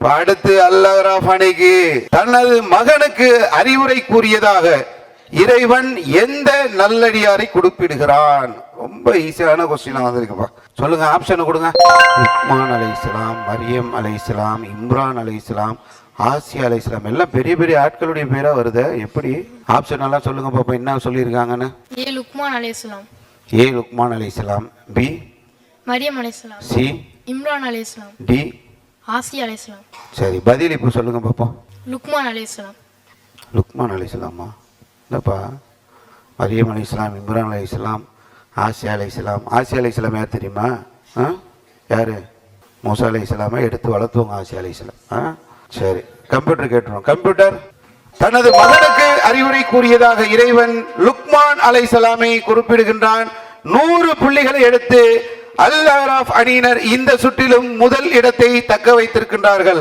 அடுத்து அல்-அஹ்ராஃப் அணைக்கு தனது மகனுக்கு அறிவுரை கூறியதாக இறைவன் எந்த நல்லடியாரை குறிப்பிடுகிறான்? ரொம்ப ஈஸியான கொஸ்டின் வந்திருக்குப்பா. சொல்லுங்க, ஆப்ஷன் கொடுங்க. லுக்மான் அலைஹிஸ்ஸலாம், மரியம் அலைஹிஸ்ஸலாம், இம்ரான் அலைஹிஸ்ஸலாம், ஆசியா அலைஹிஸ்ஸலாம், எல்லாம் பெரிய பெரிய ஆட்களுடைய பேரா வருது. எப்படி? ஆப்ஷன் எல்லாம் சொல்லுங்க பாப்பா, என்ன சொல்லியிருக்காங்கன்னு. ஏ லுக்மான் அலைஹிஸ்ஸலாம், ஏ லுக்மான் அலைஹிஸ்ஸலாம், பி மரியம் அலைஹிஸ்ஸலாம், சி இம்ரான் அலைஹிஸ்ஸலாம், டி ஆசியா அலைஹிஸ்ஸலாம். சரி, பதில் இப்போ சொல்லுங்க பாப்போம். லுக்மான் அலைஹிஸ்ஸலாம். லுக்மான் அலைஹிஸ்ஸலாமா? இல்லைப்பா, மரியம் அலைஹிஸ்ஸலாம், இம்ரான் அலைஹிஸ்ஸலாம், ஆசியா அலைஹிஸ்ஸலாம். ஆசியா அலைஹிஸ்ஸலாம் யார் தெரியுமா? யார்? மூசா அலைஹிஸ்ஸலாமை எடுத்து வளர்த்துவங்க ஆசியா அலைஹிஸ்ஸலாம். சரி, கம்ப்யூட்டர் கேட்டுருவோம். கம்ப்யூட்டர், தனது மகனுக்கு அறிவுரை கூறியதாக இறைவன் லுக்மான் அலைஹிஸ்ஸலாமை குறிப்பிடுகின்றான். 100 புள்ளிகளை எடுத்து அல்-அஹ்ராஃப் அணியினர் இந்த சுற்றிலும் முதல் இடத்தை தக்க வைத்திருக்கின்றார்கள்.